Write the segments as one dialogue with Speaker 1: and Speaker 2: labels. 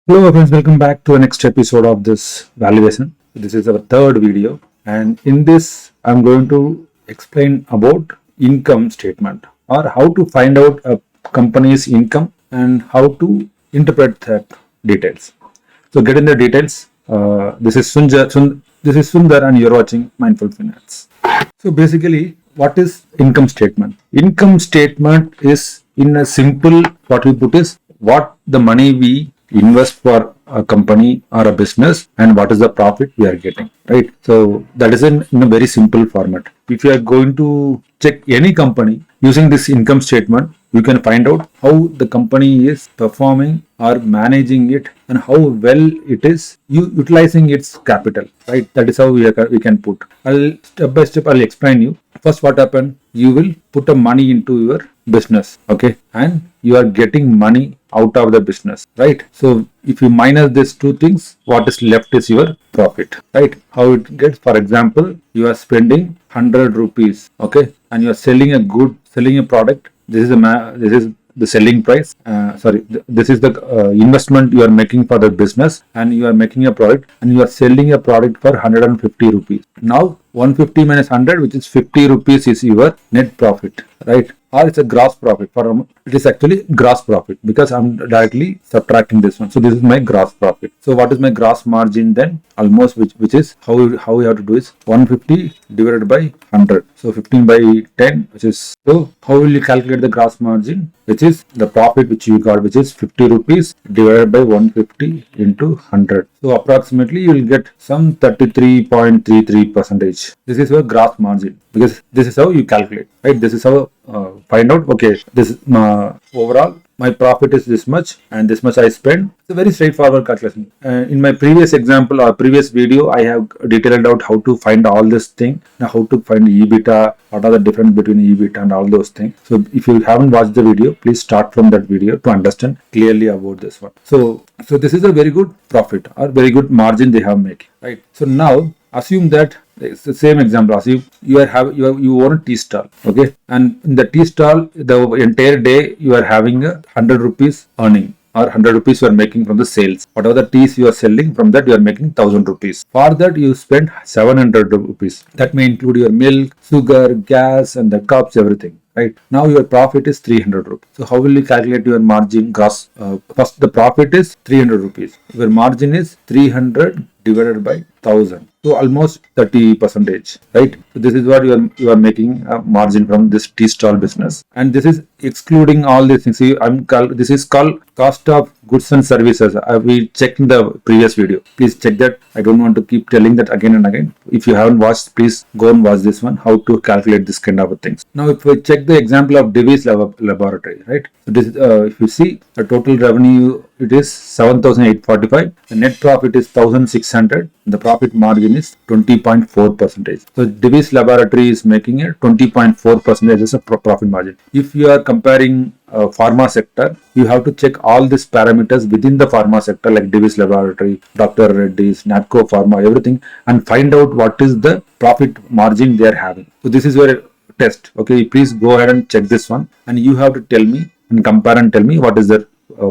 Speaker 1: Hello friends, welcome back to the next episode of this valuation. This is our third video, and in this I'm going to explain about income statement or how to find out a company's income and how to interpret that details. So get in the details. This is Sundar and you're watching Mindful Finance. So basically, what is income statement? Income statement is in a simple, what we put is what the money we invest for a company or a business and what is the profit we are getting, right? So that is in a very simple format. If you are going to check any company using this income statement, you can find out how the company is performing or managing it and how well it is utilizing its capital, right? That is how we can put. I'll step by step I'll explain you. First, what happened? You will put a money into your business, okay, and you are getting money out of the business, right? So if you minus these two things, what is left is your profit, right? How it gets? For example, you are spending 100 rupees, okay, and you are selling a product. This is the selling price. This is the investment you are making for the business, and you are making a product, and you are selling a product for 150 rupees. Now 150 minus 100, which is 50 rupees, is your net profit, right? Or it's a gross profit. It is actually gross profit because I'm directly subtracting this one. So this is my gross profit. So what is my gross margin then? Almost which is how we have to do is 150 divided by 100. So 15 by 10, which is, so how will you calculate the gross margin? Which is the profit which you got, which is 50 rupees divided by 150 into 100. So approximately you will get some 33.33%. This is your gross margin because this is how you calculate, right? This is how find out, okay, this is overall my profit is this much and this much I spend. It's a very straightforward calculation. In my previous example or previous video, I have detailed out how to find all this thing, how to find EBITDA, what are the difference between EBITDA and all those things. So if you haven't watched the video, please start from that video to understand clearly about this one. So this is a very good profit or very good margin they have making, right? So now assume that it's the same example. Assume you own a tea stall, okay, and in the tea stall the entire day you are having 100 rupees earning, or 100 rupees you are making from the sales. Whatever the teas you are selling, from that you are making 1000 rupees. For that you spend 700 rupees. That may include your milk, sugar, gas, and the cups, everything. Right now your profit is 300 rupees. So how will you calculate your margin gross? First, the profit is 300 rupees. Your margin is 300 divided by 1000. So almost 30%, right? So this is what you are making a margin from this tea stall business, and this is excluding all these things. See, this is called cost of goods and services. We checked in the previous video. Please check that. I don't want to keep telling that again and again. If you haven't watched, please go and watch this one. How to calculate this kind of things. Now, if we check the example of Divis Laboratory, right? So this, if you see the total revenue, it is 7,845. The net profit is 1,600. The profit margin is 20.4%. So Divis Laboratory is making a 20.4% as a profit margin. If you are comparing pharma sector, you have to check all these parameters within the pharma sector like Divis Laboratory, Dr. Reddy's, Natco Pharma, everything, and find out what is the profit margin they are having. So this is your test. Okay, please go ahead and check this one, and you have to tell me and compare and tell me what is the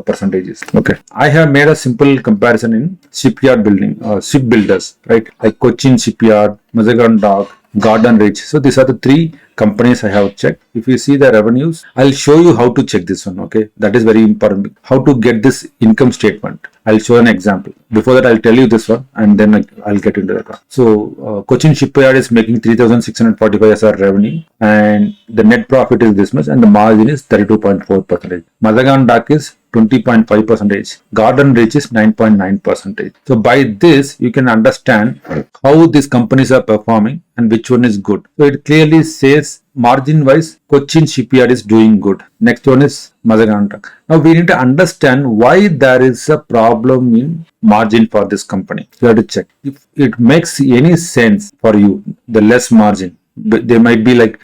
Speaker 1: percentages. Okay, I have made a simple comparison in shipyard building, shipbuilders, right? Like Cochin Shipyard, Mazagon Dock, Garden Ridge. So these are the three companies I have checked. If you see the revenues, I'll show you how to check this one. Okay, that is very important. How to get this income statement. I'll show an example. Before that, I'll tell you this one, and then I'll get into that one. So Cochin Shipyard is making 3,645 as our revenue, and the net profit is this much, and the margin is 32.4%. Mazagon Dock is 20.5%. Garden Ridge is 9.9%. So by this, you can understand how these companies are performing and which one is good. So it clearly says margin wise, Cochin Shipyard is doing good. Next one is Mazagon Dock. Now we need to understand why there is a problem in margin for this company. You have to check if it makes any sense for you. The less margin, they might be like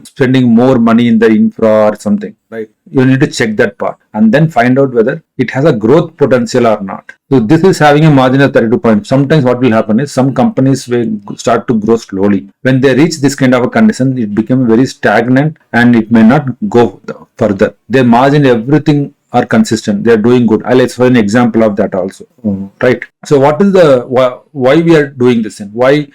Speaker 1: spending more money in the infra or something, right? You need to check that part and then find out whether it has a growth potential or not. So this is having a margin of 32 points. Sometimes what will happen is some companies will start to grow slowly. When they reach this kind of a condition, it becomes very stagnant and it may not go further. Their margin, everything are consistent. They are doing good. I'll explain an example of that also. Right. So what is the why we are doing this and why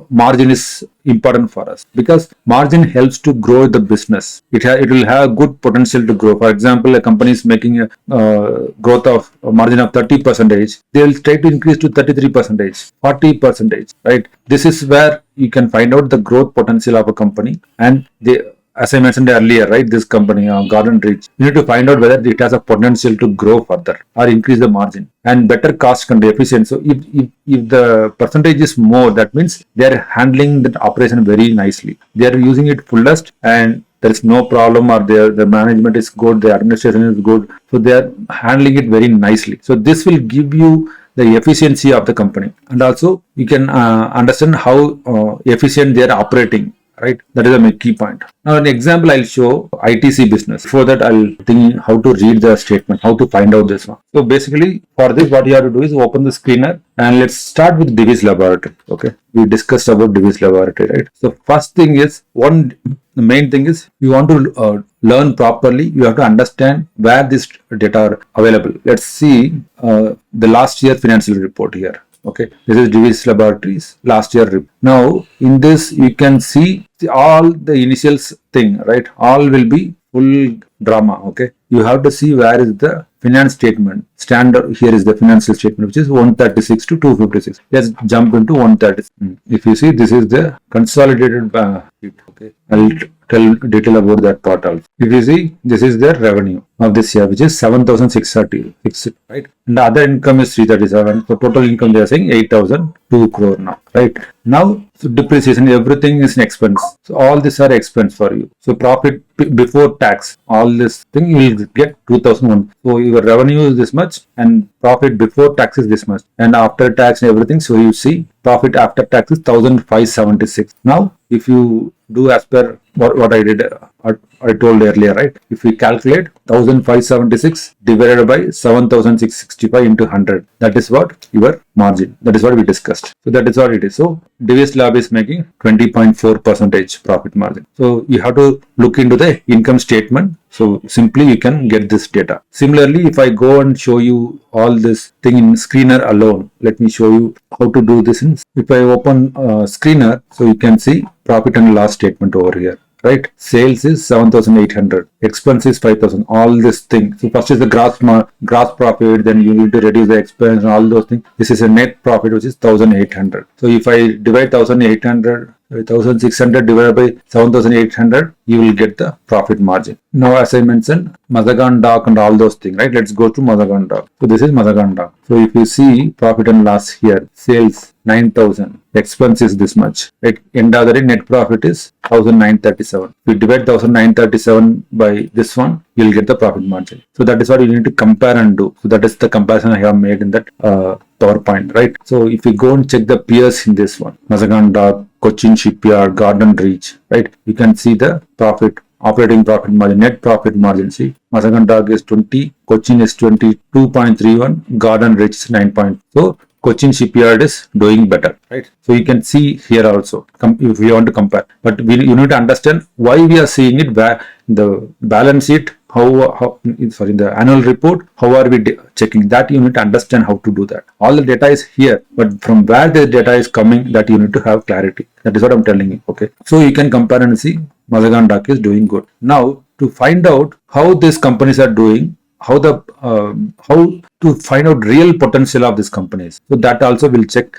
Speaker 1: margin is important for us? Because margin helps to grow the business. It will have good potential to grow. For example, a company is making a growth of a margin of 30%. They will try to increase to 33%, 40%. Right. This is where you can find out the growth potential of a company, and they, as I mentioned earlier, right, this company, Garden Reach, you need to find out whether it has a potential to grow further or increase the margin and better cost control efficiency. So if the percentage is more, that means they are handling the operation very nicely. They are using it fullest and there is no problem, or the management is good, the administration is good. So they are handling it very nicely. So this will give you the efficiency of the company, and also you can understand how efficient they are operating. Right, that is a key point. Now, an example I'll show ITC business. Before that, I'll think how to read the statement, how to find out this one. So basically, for this, what you have to do is open the screener and let's start with Divis Laboratory. Okay, we discussed about Divis Laboratory, right? So first thing is the main thing is you want to learn properly. You have to understand where this data are available. Let's see the last year financial report here. Okay, this is Divis Laboratories last year report. Now, in this, you can see all the initials thing, right? All will be full drama. Okay, you have to see where is the finance statement. Standard here is the financial statement, which is 136 to 256. Let's jump into 136. If you see, this is the consolidated. Okay, I'll tell detail about that part also. If you see, this is the revenue of this year, which is 7,630, right? And the other income is 337. So total income they are saying 8,002 crore now, right? Now, so depreciation, everything is an expense. So all these are expense for you. So profit before tax, all this thing you will get 2,001. So your revenue is this much and profit before tax is this much, and after tax and everything. So you see profit after tax is 1,576. Now, if you do as per what I did, I told earlier, right? If we calculate 1,576 divided by 7,665 into 100, that is what your margin. That is what we discussed. So that is what it is. So Divis Lab is making 20.4% profit margin. So you have to look into the income statement. So simply you can get this data. Similarly, if I go and show you all this thing in screener alone, let me show you how to do this. If I open screener, so you can see profit and loss statement over here. Right, sales is 7,800, expense is 5,000. All this thing. So first is the gross profit, then you need to reduce the expense and all those things. This is a net profit, which is 1,800. So if I divide 1,800, 1,600 divided by 7,800, you will get the profit margin. Now, as I mentioned, Mazagon Dock and all those things, right? Let's go to Mazagon Dock. So this is Mazagon Dock. So if you see profit and loss here, sales 9,000, expense is this much. Right? End of the day, net profit is 1,937. If you divide 1,937 by this one, you'll get the profit margin. So that is what you need to compare and do. So that is the comparison I have made in that PowerPoint, right? So if you go and check the peers in this one, Mazagon Dock, Cochin Shipyard, Garden Reach, right? You can see the profit, operating profit margin, net profit margin. See, Mazagon Dock is 20, Cochin is 22.31, Garden Reach is 9. So Cochin Shipyard is doing better, right? So you can see here also, if you want to compare. But you need to understand why we are seeing it, the balance sheet, the annual report, how are we checking that? You need to understand how to do that. All the data is here, but from where the data is coming, that you need to have clarity. That is what I'm telling you, okay? So you can compare and see Mazagon Dock is doing good. Now, to find out how these companies are doing, how to find out real potential of these companies. So that also we'll check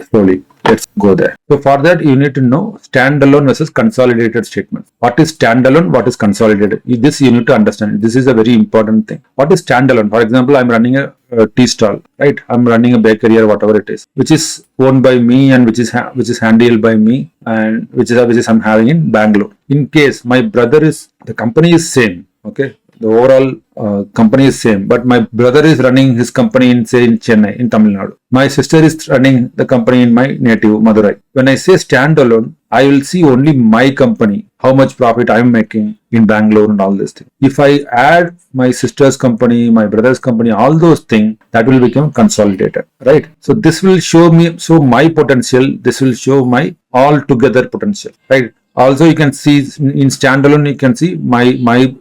Speaker 1: slowly. Let's go there. So for that, you need to know standalone versus consolidated statement. What is standalone? What is consolidated? This you need to understand. This is a very important thing. What is standalone? For example, I'm running a tea stall, right? I'm running a bakery or whatever it is, which is owned by me and which is handled by me, and which is I'm having in Bangalore. In case my brother the company is same, okay? The overall company is same, but my brother is running his company in Chennai, in Tamil Nadu. My sister is running the company in my native Madurai. When I say standalone, I will see only my company, how much profit I am making in Bangalore and all this thing. If I add my sister's company, my brother's company, all those things, that will become consolidated, right? So this will show my potential. This will show my all together potential, right? Also, you can see in standalone, you can see my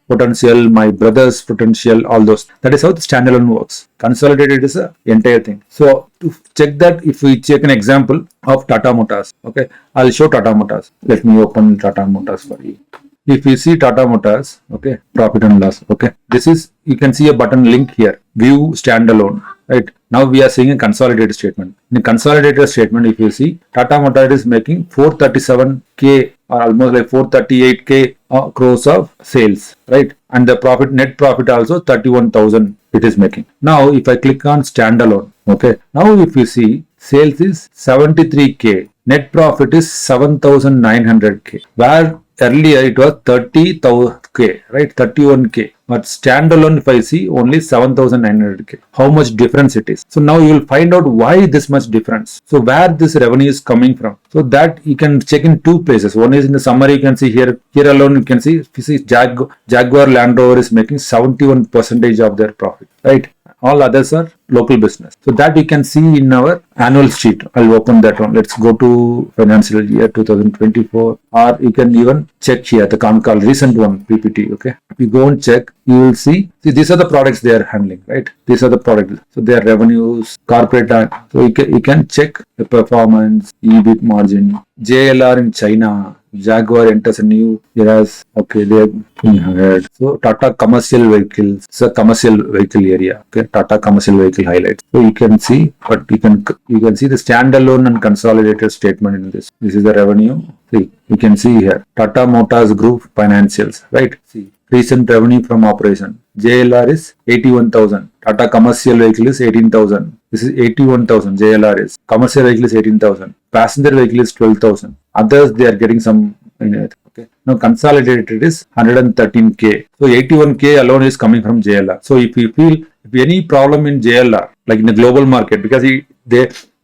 Speaker 1: potential, my brother's potential, all those. That is how the standalone works. Consolidated is a entire thing. So to check that, if we check an example of Tata Motors, okay, I'll show Tata Motors. Let me open Tata Motors for you. If you see Tata Motors, okay, profit and loss, okay, this is, you can see a button link here, view standalone, right? Now we are seeing a consolidated statement. In a consolidated statement, if you see, Tata Motors is making 437k or almost like 438k crores of sales, right? And the profit, net profit also 31,000 it is making. Now, if I click on standalone, okay, now if you see, sales is 73k, net profit is 7,900k, where earlier it was 30,000k, right? 31k. But standalone, if I see, only 7,900k. How much difference it is? So now you will find out why this much difference. So where this revenue is coming from. So that you can check in two places. One is in the summary, you can see here. Here alone you can see, if you see Jaguar Land Rover is making 71% of their profit, right? All others are local business. So that we can see in our annual sheet. I'll open that one. Let's go to financial year 2024, or you can even check here the call recent one PPT. Okay, if you go and check, you will see these are the products they are handling, right? These are the products. So their revenues, corporate. So you can check the performance, EBIT margin, JLR in China. Jaguar enters a new eras. Okay, they are going ahead. So Tata commercial vehicles. It's a commercial vehicle area. Okay, Tata commercial vehicle highlights. So you can see, but you can see the standalone and consolidated statement in this. This is the revenue. See, you can see here Tata Motors Group financials. Right. See, recent revenue from operation. JLR is 81,000. Tata commercial vehicle is 18,000. This is 81,000. JLR is commercial vehicle is 18,000. Passenger vehicle is 12,000. Others they are getting some. Okay. Now consolidated is 113k. So 81k alone is coming from JLR. So if you feel if any problem in JLR, like in the global market, because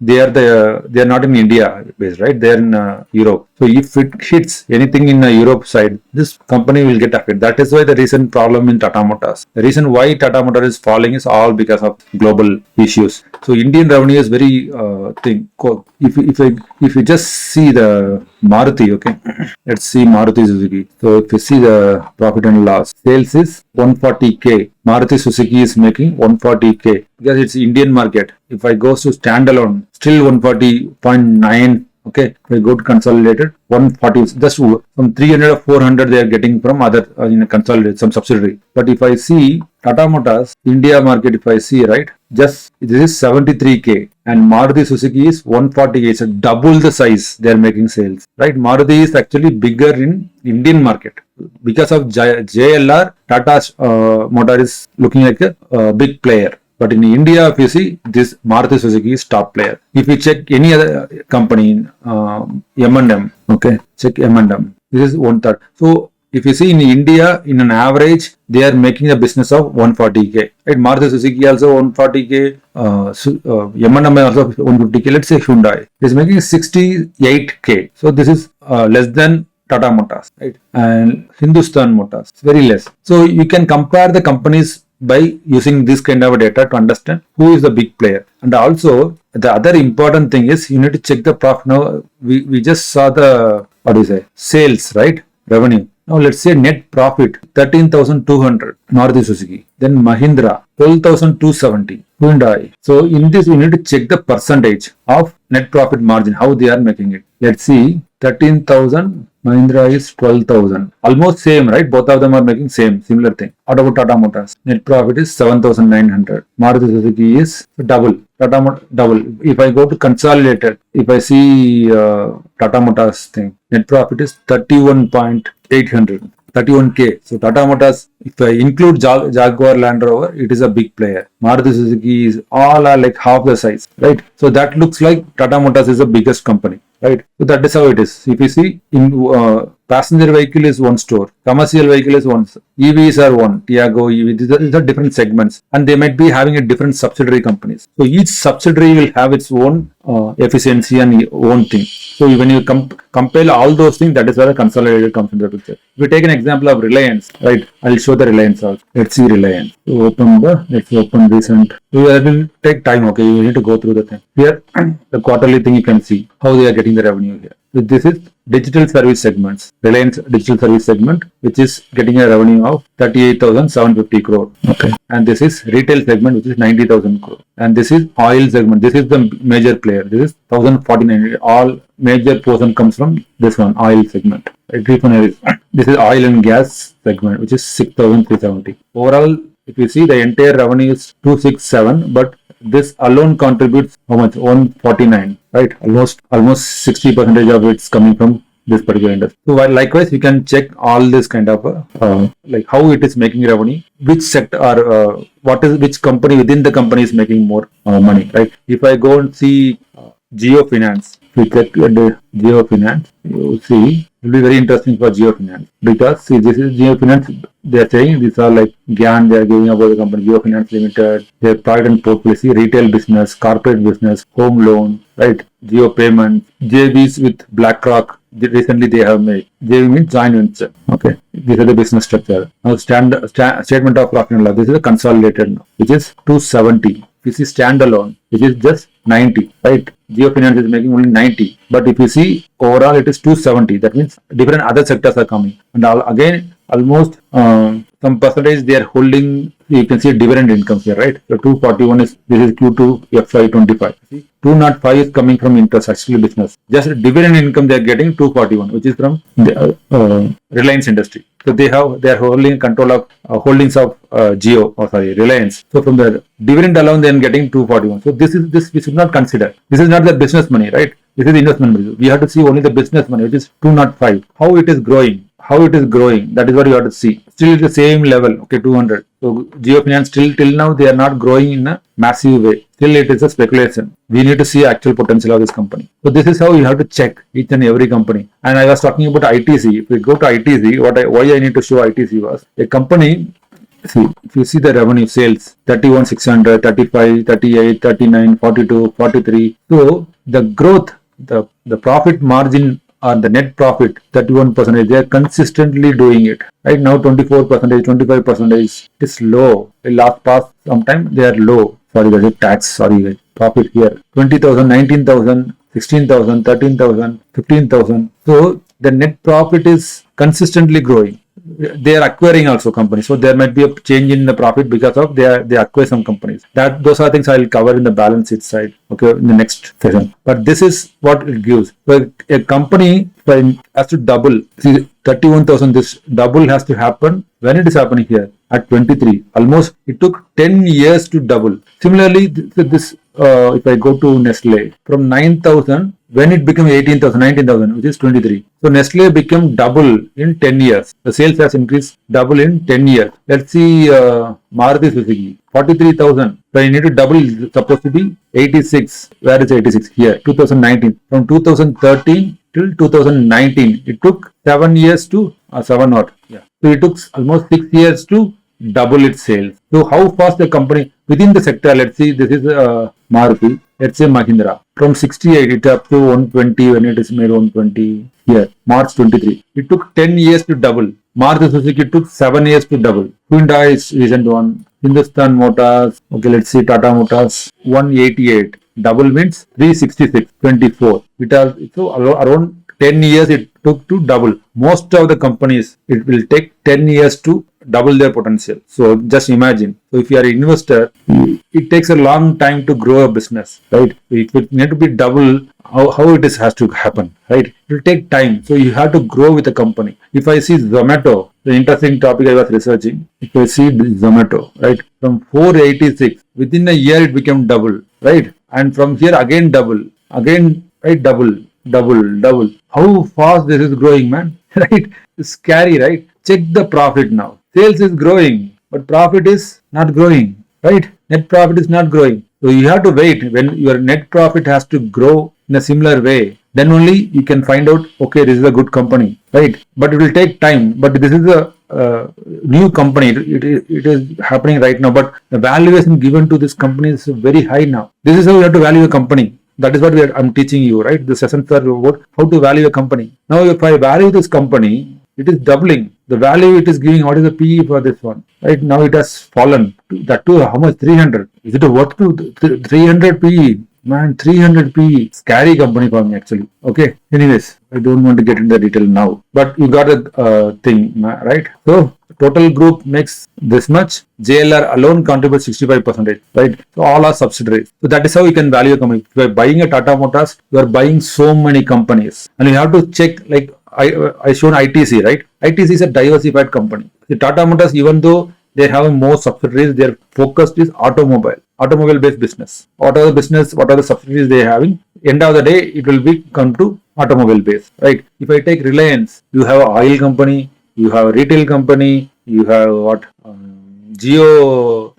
Speaker 1: they are not in India based, right? They are in Europe. So if it hits anything in the Europe side, this company will get affected. That is why the recent problem in Tata Motors. The reason why Tata Motors is falling is all because of global issues. So Indian revenue is very thing. If you just see the Maruti, okay, let's see Maruti Suzuki. So if you see the profit and loss, sales is 140k. Maruti Suzuki is making 140k because it's Indian market. If I go to standalone, still 140.9. Okay, if I go to consolidated, 140, just from 300 or 400 they are getting from other in a consolidated, some subsidiary. But if I see Tata Motors, India market, if I see, right, just this is 73k and Maruti Suzuki is 140k. So double the size they are making sales, right? Maruti is actually bigger in Indian market. Because of JLR, Tata Motor is looking like a big player. But in India, if you see, this Maruti Suzuki is top player. If you check any other company in M&M, okay, check M&M. This is 1/3. So if you see in India, in an average, they are making a business of 140k. Right? Maruti Suzuki also 140k. M&M also 150k. Let's say Hyundai is making 68k. So this is less than Tata Motors, right? And Hindustan Motors, it's very less. So you can compare the companies by using this kind of data to understand who is the big player. And also the other important thing is you need to check the profit. Now we just saw the sales, right? Revenue. Now let's say net profit 13,200 Maruti Suzuki. Then Mahindra 12,270 Hyundai. So in this we need to check the percentage of net profit margin, how they are making it. Let's see, 13,000. Mahindra is 12,000. Almost same, right? Both of them are making similar thing. What about Tata Motors? Net profit is 7,900. Maruti Suzuki is double. Double. If I go to consolidated, if I see Tata Motors thing, net profit is 31,800. 31k. So Tata Motors, if I include Jaguar Land Rover, it is a big player. Maruti Suzuki is all are like half the size, right? So that looks like Tata Motors is the biggest company, right? So that is how it is. If you see in passenger vehicle is one store, commercial vehicle is one, EVs are one, Tiago, EV, these are different segments and they might be having a different subsidiary companies. So each subsidiary will have its own efficiency and own thing. So when you compare all those things, that is where the consolidated comes into the picture. If we take an example of Reliance, right? I'll show the Reliance also. Let's see Reliance. So let's open recent. So it will take time, okay? You need to go through the thing. Here, the quarterly thing you can see how they are getting the revenue here. This is digital service segments. Reliance digital service segment, which is getting a revenue of 38,750 crore. Okay. And this is retail segment, which is 90,000 crore. And this is oil segment. This is the major player. This is 1,049. All major portion comes from this one, oil segment. This is oil and gas segment, which is 6,370. Overall, if you see, the entire revenue is 267, but this alone contributes how much? 149, right? Almost 60% of it's coming from this particular industry. So while likewise, you can check all this kind of like how it is making revenue, which sector or which company within the company is making more money, right? If I go and see Geo Finance, if you check the Geo Finance, you see it will be very interesting for Geo Finance, because see, this is Geo Finance. They are saying these are like GAN. They are giving about the company Geo Finance Limited, their private and portfolio, retail business, corporate business, home loan, right? Geo Payments, JVs with BlackRock. Recently they have made. JV means joint venture. Okay, these are the business structure. Now statement of profit and loss. This is a consolidated now, which is 270. If you see standalone, which is just 90, right? Geo Finance is making only 90, but if you see overall, it is 270. That means different other sectors are coming, and again almost some percentage they are holding. You can see dividend income here, right? So 241 is, this is Q2 FY25. See, 205 is coming from interest, actually business. Just dividend income they are getting 241, which is from the Reliance industry. So they are holding control of holdings of Reliance. So from the dividend alone, they are getting 241. So this we should not consider. This is not the business money, right? This is investment money. We have to see only the business money, which is 205. How it is growing. That is what you have to see. Still at the same level, okay, 200. So Geo Finance till now they are not growing in a massive way. Still it is a speculation. We need to see actual potential of this company. So this is how you have to check each and every company. And I was talking about ITC. If we go to ITC, why I need to show ITC was a company. See, if you see the revenue sales, 31,600, 35, 38, 39, 42, 43. So the growth, the profit margin or the net profit, 31%, they are consistently doing it. Right now, 24%, 25% is low. Last past sometime they are low. Sorry, that is tax. Sorry, profit here. 20,000, 19,000, 16,000, 13,000, 15,000. So the net profit is consistently growing. They are acquiring also companies, so there might be a change in the profit because of they acquire some companies. Those are things I will cover in the balance sheet side, okay, in the next session. But this is what it gives. So a company has to double. See, 31,000. This double has to happen when it is happening here at 23. Almost it took 10 years to double. Similarly, this if I go to Nestle, from 9,000. When it became 18,000, 19,000, which is 23. So Nestle became double in 10 years. The sales has increased double in 10 years. Let's see Maruti Suzuki, 43,000. So you need to double, it's supposed to be 86. Where is 86? Here, 2019. From 2013 till 2019, it took 7 years to, 7 or, yeah. So it took almost 6 years to double its sales. So how fast the company, within the sector, let's see, this is Maruti. Let's say Mahindra, from 68 it up to 120 when it is made 120 here, March 23. It took 10 years to double. Maruti Suzuki took 7 years to double. Hyundai is recent one. Hindustan Motors, okay, let's see Tata Motors, 188. Double means 366, 24. So around 10 years it took to double. Most of the companies, it will take 10 years to double their potential. So just imagine. So if you are an investor, it takes a long time to grow a business, right? It will need to be double how it has to happen, right? It will take time. So you have to grow with the company. If I see Zomato, the interesting topic I was researching, if I see Zomato, right? From 486, within a year it became double, right? And from here again double, again, right? Double. How fast this is growing, man, right? It's scary, right? Check the profit now. Sales is growing, but profit is not growing, right? Net profit is not growing. So you have to wait when your net profit has to grow in a similar way. Then only you can find out, okay, this is a good company, right? But it will take time. But this is a new company. It is happening right now. But the valuation given to this company is very high now. This is how you have to value a company. That is what I'm teaching you, right? The sessions are about how to value a company. Now, if I value this company, it is doubling. The value it is giving, what is the PE for this one? Right now it has fallen. That too, how much? 300. Is it worth to 300 PE? Man, 300 P, scary company for me actually. Okay. Anyways, I don't want to get into the detail now, but you got a thing, right? So total group makes this much. JLR alone contributes 65%, right? So all are subsidiaries. So that is how you can value a company. If you are buying a Tata Motors, you are buying so many companies, and you have to check like I shown ITC, right? ITC is a diversified company. The Tata Motors, even though they have more subsidiaries, their focus is automobile based business. What are the business, what are the subsidiaries they are having? End of the day, it will be come to automobile based, right? If I take Reliance, you have an oil company, you have a retail company, you have what Geo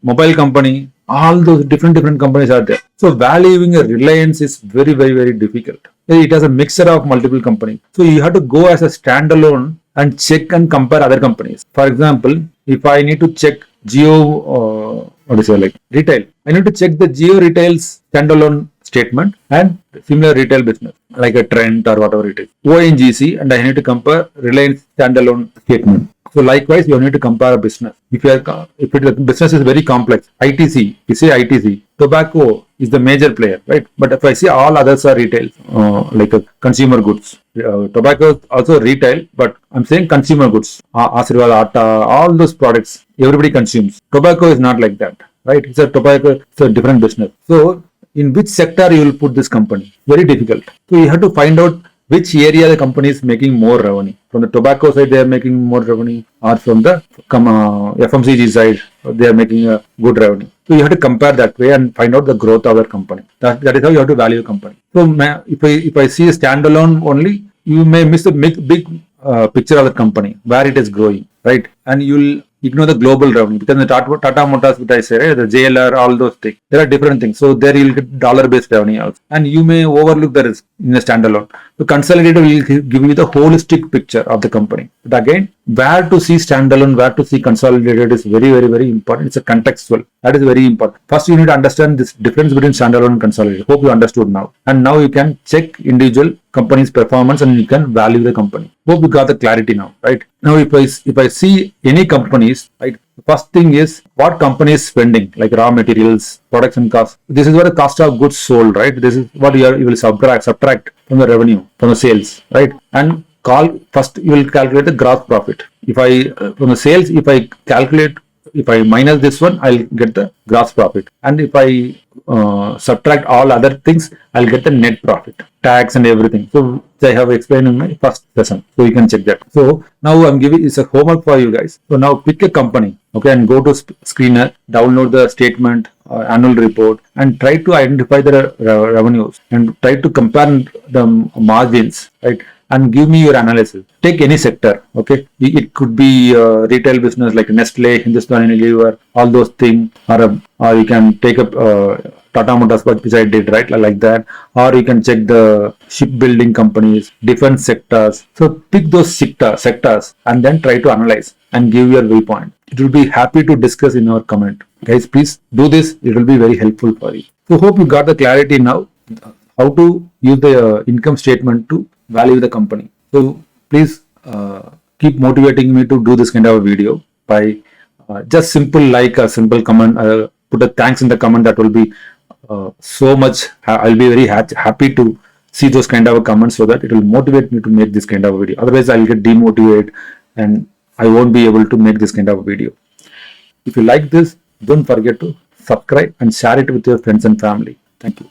Speaker 1: mobile company, all those different companies are there. So valuing a Reliance is very difficult. It has a mixture of multiple companies. So you have to go as a standalone and check and compare other companies. For example, if I need to check Geo, what is it like retail, I need to check the Geo retail's standalone statement and similar retail business like a Trent or whatever it is. ONGC, and I need to compare Reliance standalone statement. So likewise, you need to compare a business. If the business is very complex, ITC, you say ITC, tobacco is the major player, right? But if I see all others are retail, like consumer goods. Tobacco is also retail, but I'm saying consumer goods. Asirwad, Atta, all those products, everybody consumes. Tobacco is not like that, right? It's a tobacco, it's a different business. So in which sector you will put this company? Very difficult. So you have to find out which area the company is making more revenue. From the tobacco side, they are making more revenue, or from the FMCG side, they are making a good revenue. So you have to compare that way and find out the growth of the company. That is how you have to value a company. So if I see a standalone only, you may miss the big picture of the company, where it is growing, right? And you'll ignore the global revenue, because the Tata Motors, which I say, right, the JLR, all those things, there are different things. So there you'll get dollar-based revenue also, and you may overlook the risk in a standalone. So Consolidated will give you the holistic picture of the company. But again, where to see standalone, where to see Consolidated is very important. It's a contextual. That is very important. First, you need to understand this difference between standalone and Consolidated. Hope you understood now. And now you can check individual company's performance and you can value the company. Hope you got the clarity now, right? Now, if I see any companies, right, the first thing is what company is spending, like raw materials, production costs. This is what the cost of goods sold, right? This is what you will subtract from the revenue, from the sales, right? And first you will calculate the gross profit. If I from the sales, if I minus this one, I'll get the gross profit. And if I subtract all other things, I'll get the net profit, tax and everything. So I have explained in my first lesson. So you can check that. So now I'm giving, it's a homework for you guys. So now pick a company, okay, and go to Screener, download the statement, annual report, and try to identify the revenues and try to compare the margins, right? And give me your analysis. Take any sector, okay? It could be retail business like Nestle, Hindustan Unilever, all those things, or you can take up Tata Motors, which I did, right? Like that. Or you can check the shipbuilding companies, defense sectors. So pick those sectors and then try to analyze and give your viewpoint. It will be happy to discuss in our comment. Guys, please do this. It will be very helpful for you. So hope you got the clarity now how to use the income statement to value the company. So please keep motivating me to do this kind of a video by just simple like a simple comment, put a thanks in the comment. That will be so much. I'll be very happy to see those kind of comments, so that it will motivate me to make this kind of video. Otherwise I'll get demotivated and I won't be able to make this kind of video. If you like this, don't forget to subscribe and share it with your friends and family. Thank you.